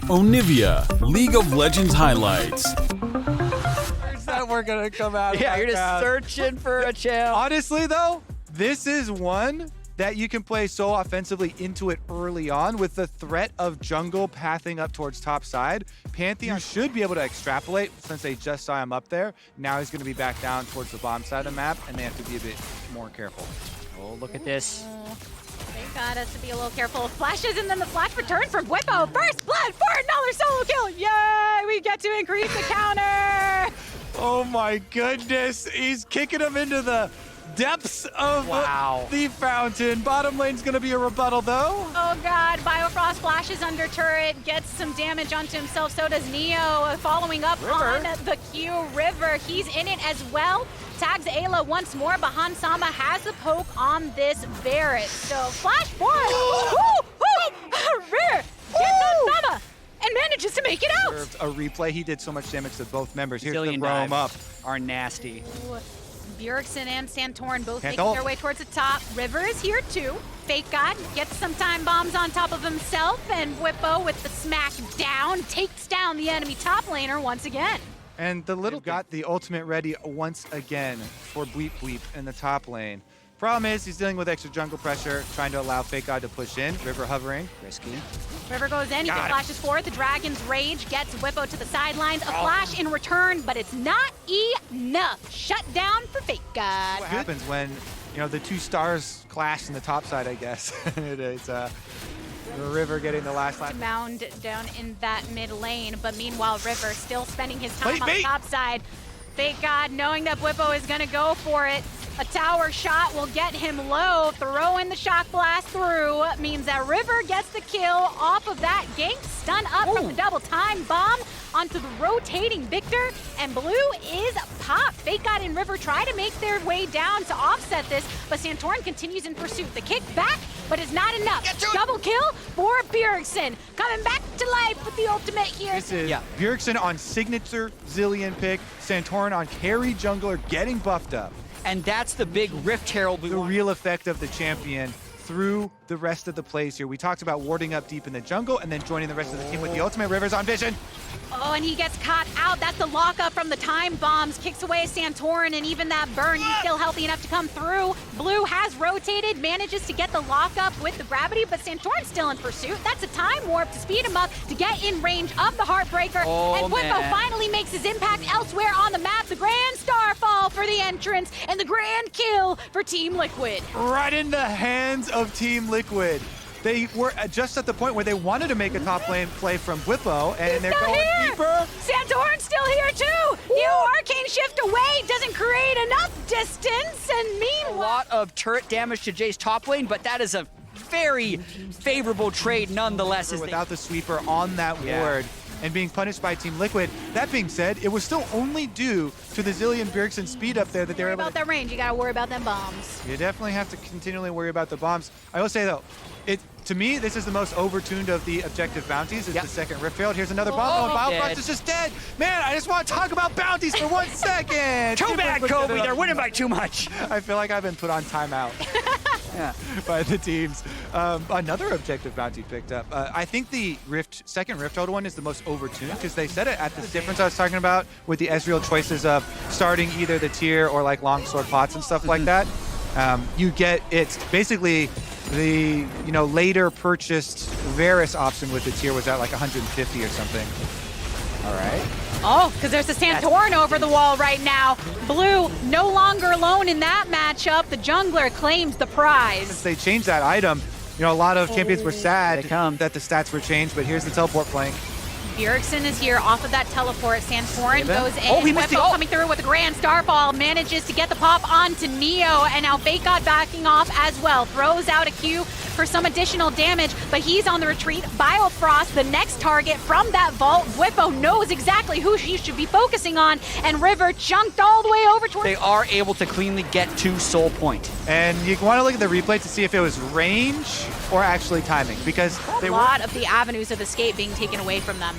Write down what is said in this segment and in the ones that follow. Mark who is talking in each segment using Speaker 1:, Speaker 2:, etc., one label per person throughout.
Speaker 1: Onivia, League of Legends highlights.
Speaker 2: Where's that we're gonna come out?
Speaker 3: Yeah, you're just searching for a champ.
Speaker 2: Honestly, though, this is one that you can play so offensively into it early on with the threat of jungle pathing up towards top side. Pantheon should be able to extrapolate since they just saw him up there. Now he's going to be back down towards the bomb side of the map, and they have to be a bit more careful.
Speaker 3: Oh, look at this.
Speaker 4: They got us to be a little careful of flashes, and then the flash return from Whippo. First blood for another solo kill. Yay! We get to increase the counter.
Speaker 2: Oh my goodness, he's kicking him into the depths of the fountain. Bottom lane's gonna be a rebuttal though.
Speaker 4: Oh god, Biofrost flashes under turret, gets some damage onto himself, so does Neo. Following up on the Q. River, he's in it as well. Tags Ayla once more, but Hansama has a poke on this Varus. So flash forward. River gets Hansama and manages to make it out.
Speaker 2: A replay, he did so much damage to both members. Here's
Speaker 3: Zillion
Speaker 2: the roam up.
Speaker 3: Are nasty.
Speaker 4: Bjergsen and Santorin both
Speaker 2: Can't
Speaker 4: making
Speaker 2: ult.
Speaker 4: their way towards the top. River is here too. Fake God gets some time bombs on top of himself, and Whippo with the smack down takes down the enemy top laner once again.
Speaker 2: And the little got the ultimate ready once again for Bleep Bleep in the top lane. Problem is, he's dealing with extra jungle pressure, trying to allow Fake God to push in. River hovering.
Speaker 3: Risky.
Speaker 4: River goes in, he flashes forward. The Dragon's Rage gets Whippo to the sidelines. A flash in return, but it's not enough. Shut down for Fake God.
Speaker 2: What happens when, you know, the two stars clash in the top side, I guess. It's River getting the last lap.
Speaker 4: Mound down in that mid lane, but meanwhile, River still spending his time on the top side. Fake God knowing that Whippo is gonna go for it. A tower shot will get him low. Throw in the shock blast through means that River gets the kill off of that gank. Stun up from the double time bomb onto the rotating Victor, and Blue is popped. Fake God and River try to make their way down to offset this, but Santorin continues in pursuit. The kick back, but it's not enough. Double kill for Bjergsen. Coming back to life with the ultimate here.
Speaker 2: This is Bjergsen on signature Zillion pick, Santorin on carry jungler getting buffed up.
Speaker 3: And that's the big Rift Herald.
Speaker 2: The real effect of the champion through the rest of the plays here. We talked about warding up deep in the jungle and then joining the rest of the team with the ultimate. River's on vision.
Speaker 4: Oh, and he gets caught out. That's the lockup from the time bombs. Kicks away Santorin, and even that burn, he's still healthy enough to come through. Blue has rotated, manages to get the lockup with the gravity, but Santorin's still in pursuit. That's a time warp to speed him up to get in range of the Heartbreaker. And Whippo finally makes his impact elsewhere on the map. The Grand Starfall for the entrance, and the Grand Kill for Team Liquid.
Speaker 2: Right in the hands of Team Liquid. They were just at the point where they wanted to make a top lane play from Whippo, and they're going deeper.
Speaker 4: Santorin's still here too. New arcane shift away doesn't create enough distance, and meanwhile,
Speaker 3: A lot of turret damage to Jay's top lane, but that is a very favorable trade nonetheless.
Speaker 2: Without the sweeper on that ward and being punished by Team Liquid. That being said, it was still only due to the Zillion Bjergsen speed up there that they were able
Speaker 4: about that range. You gotta worry about them bombs.
Speaker 2: You definitely have to continually worry about the bombs. I will say though, to me, this is the most overtuned of the objective bounties. It's the second Rift Herald. Here's another bomb. Biofrost is just dead. Man, I just want to talk about bounties for 1 second.
Speaker 3: Too bad, Kobe. They're winning by too much.
Speaker 2: I feel like I've been put on timeout by the teams. Another objective bounty picked up. I think the second Rift Herald one is the most overtuned because they said it at this difference I was talking about with the Ezreal choices of starting either the tier or like longsword pots and stuff like that. You get, it's basically the later purchased Varus option with the tier was at like 150 or something. All right.
Speaker 4: Oh, because there's a Santorin over the wall right now. Blue no longer alone in that matchup. The jungler claims the prize.
Speaker 2: Since they changed that item, a lot of champions were sad that the stats were changed, but here's the teleport flank.
Speaker 4: Bjergsen is here off of that teleport. Santorin goes in.
Speaker 3: Oh, he missed
Speaker 4: Whippo coming through with a Grand Starfall. Manages to get the pop onto Neo. And now Fake God backing off as well. Throws out a Q for some additional damage, but he's on the retreat. Biofrost, the next target from that vault. Whippo knows exactly who he should be focusing on. And River chunked all the way over towards...
Speaker 3: They are able to cleanly get to Soul Point.
Speaker 2: And you want to look at the replay to see if it was range or actually timing, because
Speaker 4: a lot of the avenues of escape being taken away from them.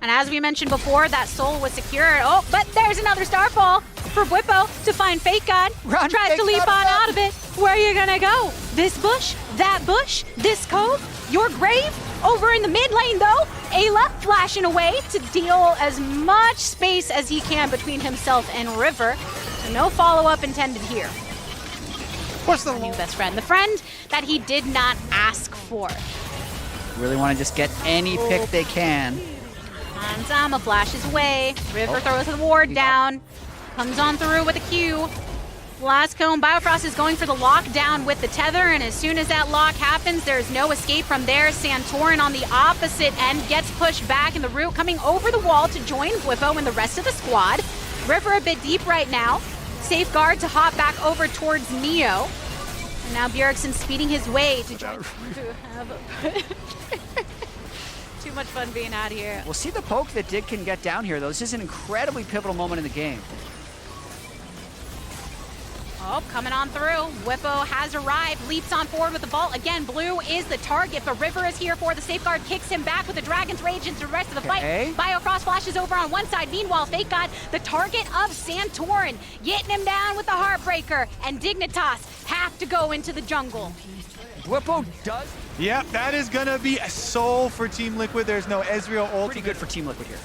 Speaker 4: And as we mentioned before, that soul was secured. Oh, but there's another Starfall for Whippo to find Fake God.
Speaker 3: Run,
Speaker 4: tries to leap on out of it. Where are you gonna go? this bush, that bush, this cove, your grave. Over in the mid lane though, Ayla flashing away to deal as much space as he can between himself and River. So no follow-up intended here.
Speaker 2: What's the
Speaker 4: New best friend? The friend that he did not ask for.
Speaker 3: Really want to just get any pick they can.
Speaker 4: Zama flashes away. River throws the ward down. Comes on through with a Q. Last cone, Biofrost is going for the lockdown with the tether, and as soon as that lock happens, there's no escape from there. Santorin on the opposite end gets pushed back in the route, coming over the wall to join Bwippo and the rest of the squad. River a bit deep right now. Safeguard to hop back over towards Neo. And now Bjergsen speeding his way to join. Too much fun being out here.
Speaker 3: We'll see the poke that Dig can get down here, though. This is an incredibly pivotal moment in the game.
Speaker 4: Oh, coming on through. Bwippo has arrived, leaps on forward with the vault. Again, Blue is the target, but River is here for the safeguard, kicks him back with the Dragon's Rage into the rest of the fight. Biofrost flashes over on one side. Meanwhile, Fake God, the target of Santorin, getting him down with the Heartbreaker, and Dignitas have to go into the jungle.
Speaker 3: Bwippo does.
Speaker 2: Yep, that is gonna be a soul for Team Liquid. There's no Ezreal ult.
Speaker 3: Pretty good for Team Liquid here.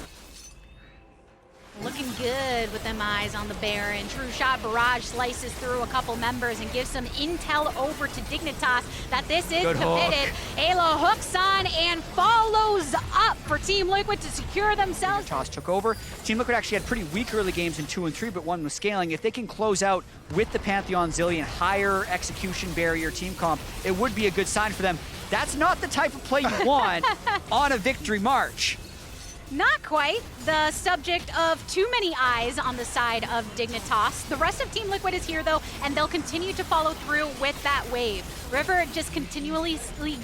Speaker 4: Looking good with them eyes on the Baron. True shot barrage slices through a couple members and gives some intel over to Dignitas that this is committed. Ayla hooks on and follows up for Team Liquid to secure themselves.
Speaker 3: Dignitas took over. Team Liquid actually had pretty weak early games in 2 and 3, but one was scaling. If they can close out with the Pantheon Zilean, higher execution barrier team comp, it would be a good sign for them. That's not the type of play you want on a victory march.
Speaker 4: Not quite. The subject of too many eyes on the side of Dignitas. The rest of Team Liquid is here though, and they'll continue to follow through with that wave. River just continually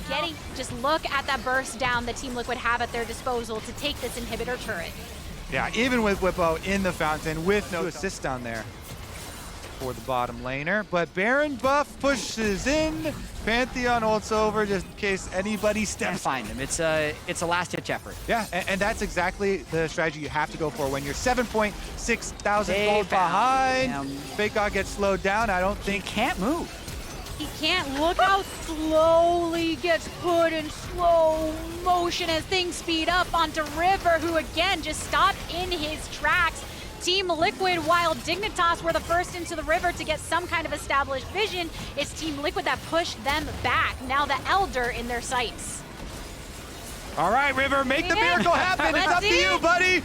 Speaker 4: getting, just look at that burst down that Team Liquid have at their disposal to take this inhibitor turret.
Speaker 2: Yeah, even with Bwippo in the fountain with no assist down there for the bottom laner. But Baron buff pushes in. Pantheon ults over just in case anybody steps.
Speaker 3: Find him. It's a last-ditch effort.
Speaker 2: Yeah, and that's exactly the strategy you have to go for when you're 7.6 thousand gold behind. Fake God gets slowed down. I don't think
Speaker 3: he can't move.
Speaker 4: He can't. Look how slowly gets put in slow motion as things speed up onto River, who again just stopped in his tracks. Team Liquid, while Dignitas were the first into the river to get some kind of established vision, it's Team Liquid that pushed them back. Now the Elder in their sights.
Speaker 2: All right, River, make the miracle happen. It's up to you, buddy.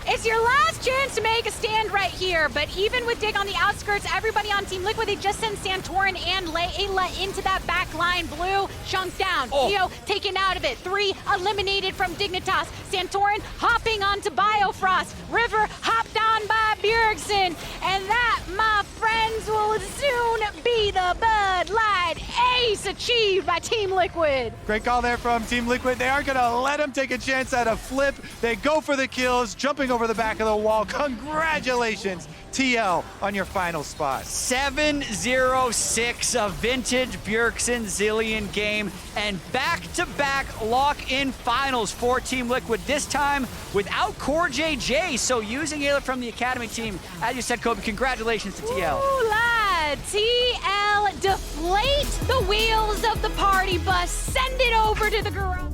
Speaker 4: It's your last chance to make a stand right here, but even with Dig on the outskirts, everybody on Team Liquid, they just sent Santorin and Ayla into that back line. Blue chunked down. Neo taken out of it. 3 eliminated from Dignitas. Santorin hopping onto Biofrost. River hopped on by Bjergsen. And that, my friends, will soon be the Bud Light ace achieved by Team Liquid.
Speaker 2: Great call there from Team Liquid. They aren't going to let him take a chance at a flip. They go for the kills, jumping over the back of the wall. Congratulations, TL, on your final spot.
Speaker 3: 7-0-6, a vintage Bjergsen Zilean game, and back-to-back lock-in finals for Team Liquid, this time without Core JJ, so using Ayla from the Academy team. As you said, Kobe, congratulations to TL.
Speaker 4: Ooh, lad. TL, deflate the wheels of the party bus, send it over to the garage.